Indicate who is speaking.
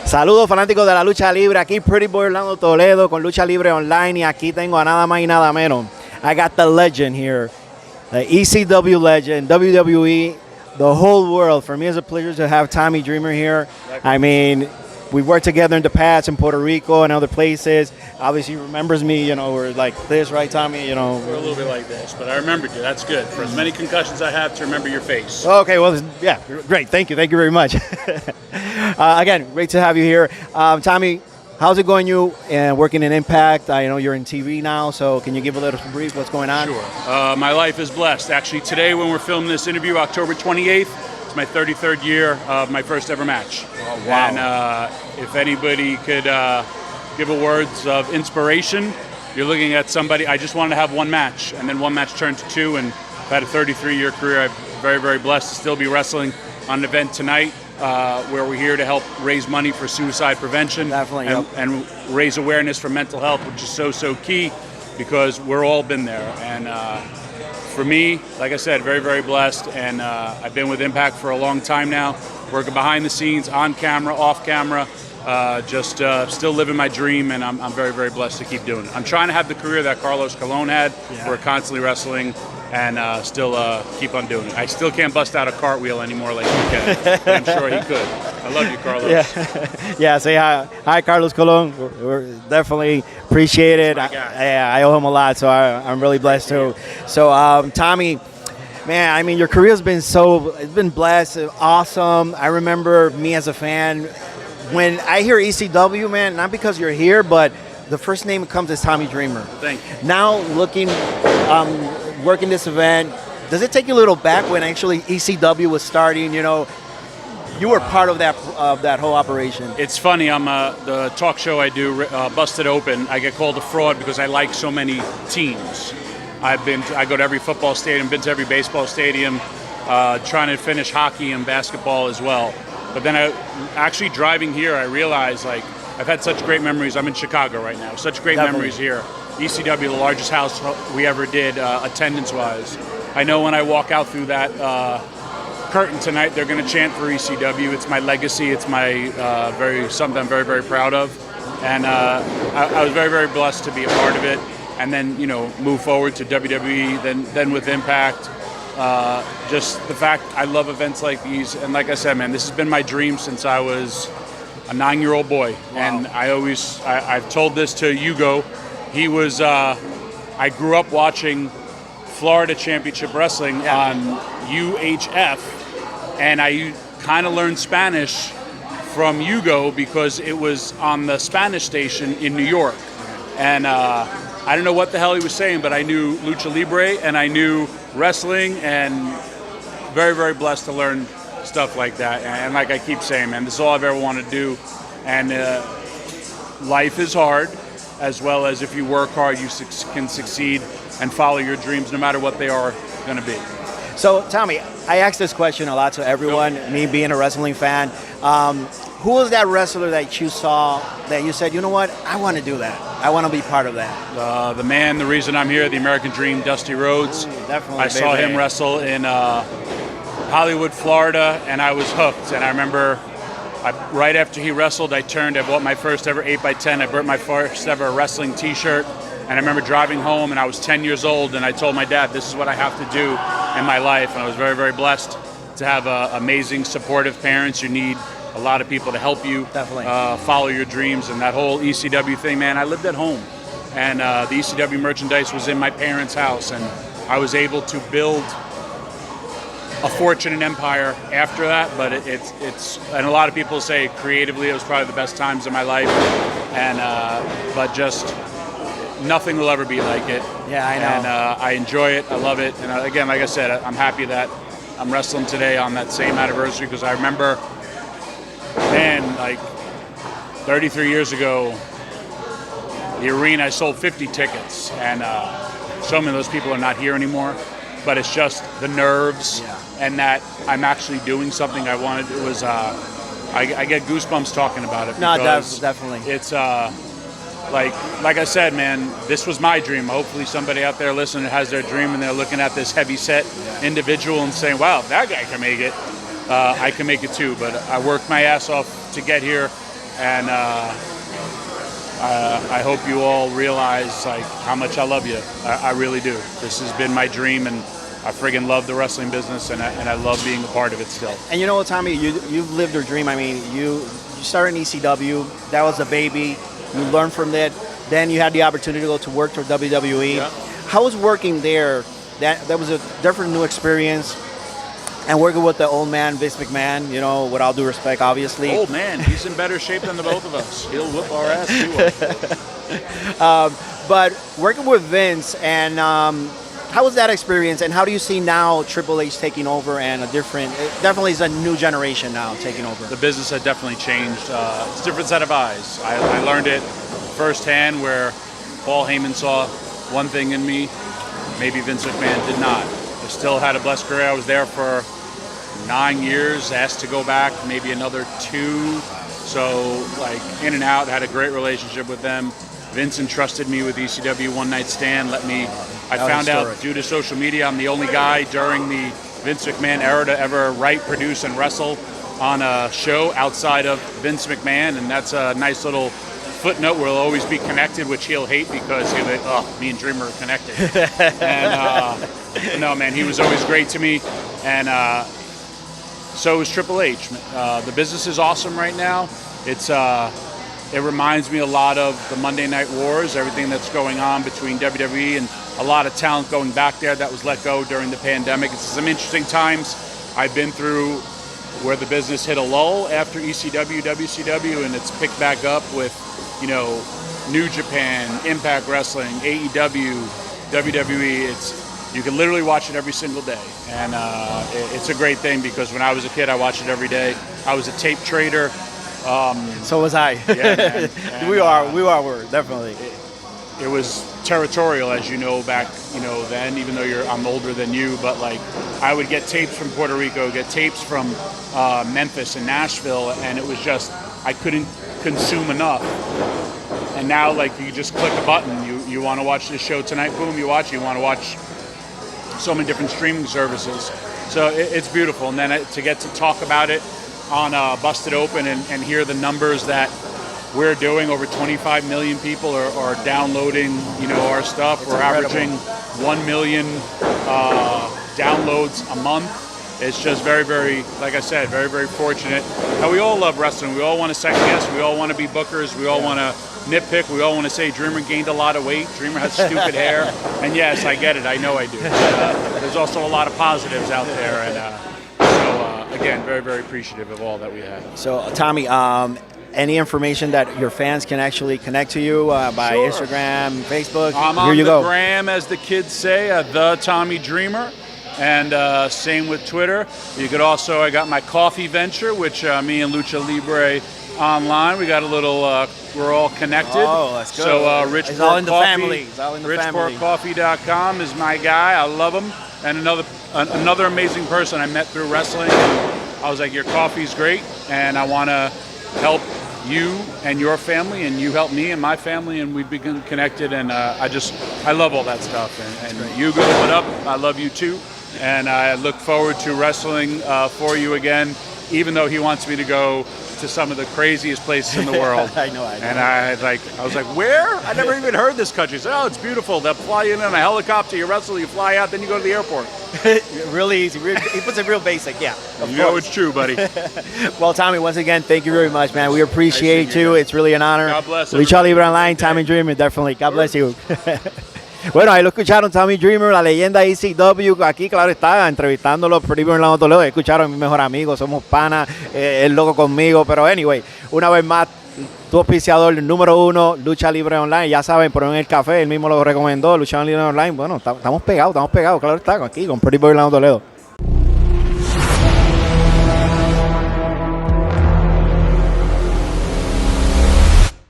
Speaker 1: Saludos fanáticos de la lucha libre, aquí Pretty Boy Orlando Toledo con Lucha Libre Online y aquí tengo a nada más y nada menos. I got the legend here, the ECW legend, WWE, the whole world. For me, it's a pleasure to have Tommy Dreamer here. I mean, we've worked together in the past in Puerto Rico and other places. Obviously, he remembers me, you know, we're like this, right, Tommy? You know,
Speaker 2: we're a little bit like this, but I remembered you. That's good. For as many concussions I have, to remember your face.
Speaker 1: Okay, well, yeah, great. Thank you very much. Again, great to have you here. Tommy, how's it going you working in Impact? I know you're in TV now, so can you give a little brief what's going on?
Speaker 2: Sure. My life is blessed. Actually, today when we're filming this interview, October 28th, it's my 33rd year of my first ever match.
Speaker 1: Oh, wow.
Speaker 2: And if anybody could give a words of inspiration, you're looking at somebody. I just wanted to have one match, and then one match turned to two, and I've had a 33-year career. I'm very, very blessed to still be wrestling on an event tonight where we're here to help raise money for suicide prevention.
Speaker 1: Definitely,
Speaker 2: and raise awareness for mental health, which is so key because we're all been there. And for me, like I said, very, very blessed, and I've been with Impact for a long time now, working behind the scenes, on camera, off camera, still living my dream, and I'm very, very blessed to keep doing it. I'm trying to have the career that Colón had. Yeah. We're constantly wrestling and still keep on doing it. I still can't bust out a cartwheel anymore like you can, but I'm sure he could. I love you, Carlos.
Speaker 1: Yeah, say hi. Hi, Carlos Colón. We're definitely appreciate it. I owe him a lot, so I'm really blessed too. So, Tommy, man, I mean, your career's been it's been blessed, awesome. I remember me as a fan, when I hear ECW, man, not because you're here, but the first name that comes is Tommy Dreamer.
Speaker 2: Thank you.
Speaker 1: Now working this event, does it take you a little back when actually ECW was starting? You know, you were part of that whole operation.
Speaker 2: It's funny. I'm the talk show I do, Busted Open. I get called a fraud because I like so many teams. I go to every football stadium, been to every baseball stadium, trying to finish hockey and basketball as well. But then actually driving here, I realized like I've had such great memories. I'm in Chicago right now. Such great memories here. ECW, the largest house we ever did, attendance-wise. I know when I walk out through that curtain tonight, they're going to chant for ECW. It's my legacy. It's my something I'm very, very proud of. And I was very, very blessed to be a part of it. And then, you know, move forward to WWE, then with Impact. Just the fact I love events like these. And like I said, man, this has been my dream since I was a 9-year-old boy. Wow. And I've told this to Hugo. He was, I grew up watching Florida Championship Wrestling on UHF, and I kind of learned Spanish from Hugo because it was on the Spanish station in New York. And I don't know what the hell he was saying, but I knew Lucha Libre and I knew wrestling, and very, very blessed to learn stuff like that. And like I keep saying, man, this is all I've ever wanted to do. And life is hard, as well as if you work hard, you can succeed and follow your dreams no matter what they are going to be.
Speaker 1: So, Tommy, I ask this question a lot to everyone, me being a wrestling fan. Who was that wrestler that you saw that you said, you know what, I want to do that. I want to be part of that?
Speaker 2: The man, the reason I'm here, the American Dream, Dusty Rhodes.
Speaker 1: Ooh, definitely.
Speaker 2: I saw him wrestle in Hollywood, Florida, and I was hooked. And I remember right after he wrestled, I bought my first ever 8x10. I bought my first ever wrestling t-shirt. And I remember driving home, and I was 10 years old, and I told my dad, this is what I have to do in my life. And I was very, very blessed to have amazing, supportive parents. You need a lot of people to help you follow your dreams. And that whole ECW thing, man, I lived at home. And the ECW merchandise was in my parents' house, and I was able to build a fortune and empire after that. But it's and a lot of people say creatively it was probably the best times of my life, and but just nothing will ever be like it.
Speaker 1: Yeah, I know.
Speaker 2: And I enjoy it. I love it. And again, like I said, I'm happy that I'm wrestling today on that same anniversary, because I remember, man, like 33 years ago, the arena, I sold 50 tickets, and so many of those people are not here anymore. But it's just the nerves, and that I'm actually doing something I wanted. It was, I get goosebumps talking about it.
Speaker 1: No, definitely.
Speaker 2: It's like I said, man, this was my dream. Hopefully somebody out there listening has their dream, and they're looking at this heavy set individual and saying, wow, if that guy can make it, I can make it too. But I worked my ass off to get here, and I hope you all realize like how much I love you. I really do. This has been my dream, and I friggin' love the wrestling business, and I love being a part of it still.
Speaker 1: And you know what, Tommy, you've lived your dream. I mean, you started in ECW. That was a baby. You learned from that. Then you had the opportunity to go to work for WWE.
Speaker 2: Yeah.
Speaker 1: How was working there? That was a different new experience. And working with the old man, Vince McMahon, you know, with all due respect, obviously.
Speaker 2: Old man, he's in better shape than the both of us. He'll whoop our ass too.
Speaker 1: But working with Vince, and how was that experience? And how do you see now Triple H taking over and it definitely is a new generation now taking over?
Speaker 2: The business had definitely changed. It's a different set of eyes. I learned it firsthand where Paul Heyman saw one thing in me, maybe Vince McMahon did not. I still had a blessed career. I was there for 9 years, asked to go back maybe another 2. So like in and out, had a great relationship with them. Vince entrusted me with ECW One Night Stand. I found out due to social media, I'm the only guy during the Vince McMahon era to ever write, produce, and wrestle on a show outside of Vince McMahon. And that's a nice little footnote. We'll always be connected, which he'll hate because he'll be like, oh, me and Dreamer are connected. And no, man, he was always great to me. And so is Triple H. The business is awesome right now. It reminds me a lot of the Monday Night Wars, everything that's going on between WWE and a lot of talent going back there that was let go during the pandemic. It's some interesting times. I've been through where the business hit a lull after ECW, WCW, and it's picked back up with, you know, New Japan, Impact Wrestling, AEW, WWE. You can literally watch it every single day, and it's a great thing because when I was a kid, I watched it every day. I was a tape trader.
Speaker 1: So was I.
Speaker 2: Yeah, man. And,
Speaker 1: we were definitely.
Speaker 2: It was territorial, as you know, back, you know, then, even though I'm older than you, but like I would get tapes from Puerto Rico, get tapes from Memphis and Nashville, and it was just, I couldn't consume enough. And now, like, you just click a button, you want to watch this show tonight, boom, you watch it. You want to watch so many different streaming services. So it's beautiful. And then to get to talk about it on Busted Open and hear the numbers that we're doing, over 25 million people are downloading, you know, our stuff. We're averaging 1 million downloads a month. It's just very, very, like I said, very, very fortunate. And we all love wrestling. We all want to second guess. We all want to be bookers. We all want to nitpick. We all want to say Dreamer gained a lot of weight. Dreamer has stupid hair. And yes, I get it. I know I do. But, there's also a lot of positives out there. And again, very, very appreciative of all that we have.
Speaker 1: So, Tommy, any information that your fans can actually connect to you by
Speaker 2: Sure.
Speaker 1: Instagram, Facebook?
Speaker 2: I'm
Speaker 1: Here
Speaker 2: on
Speaker 1: you
Speaker 2: the
Speaker 1: go.
Speaker 2: gram, as the kids say, the Tommy Dreamer. And same with Twitter. You could also, I got my coffee venture, which me and Lucha Libre online. We got a little, we're all connected.
Speaker 1: Oh, that's good.
Speaker 2: So Rich
Speaker 1: It's all in the
Speaker 2: Coffee,
Speaker 1: family. It's all in the family.
Speaker 2: RichPorkCoffee.com is my guy. I love him. And another amazing person I met through wrestling. I was like, your coffee's great, and I want to help you and your family, and you help me and my family, and we've become connected. And I love all that stuff. And Hugo, what up? I love you too. And I look forward to wrestling for you again, even though he wants me to go to some of the craziest places in the world.
Speaker 1: I know.
Speaker 2: And I was like, where? I never even heard this country. He said, oh, it's beautiful. They'll fly you in on a helicopter, you wrestle, you fly out, then you go to the airport.
Speaker 1: Really easy. He puts it real basic, yeah.
Speaker 2: You know it's true, buddy.
Speaker 1: Well, Tommy, once again, thank you very much, man. We appreciate you. It's really an honor.
Speaker 2: God bless
Speaker 1: Lucha Libre Online, Tommy Dreamer, definitely. God bless you. Bueno, ahí lo escucharon, Tommy Dreamer, la leyenda ECW, aquí, claro está, entrevistándolo por Orlando Toledo. Escucharon a mi mejor amigo, somos panas, es loco conmigo, pero anyway, una vez más, tu auspiciador número 1, Lucha Libre Online, ya saben, pero en el café, él mismo lo recomendó, Lucha Libre Online. Bueno, estamos pegados, claro está, aquí con Orlando Toledo.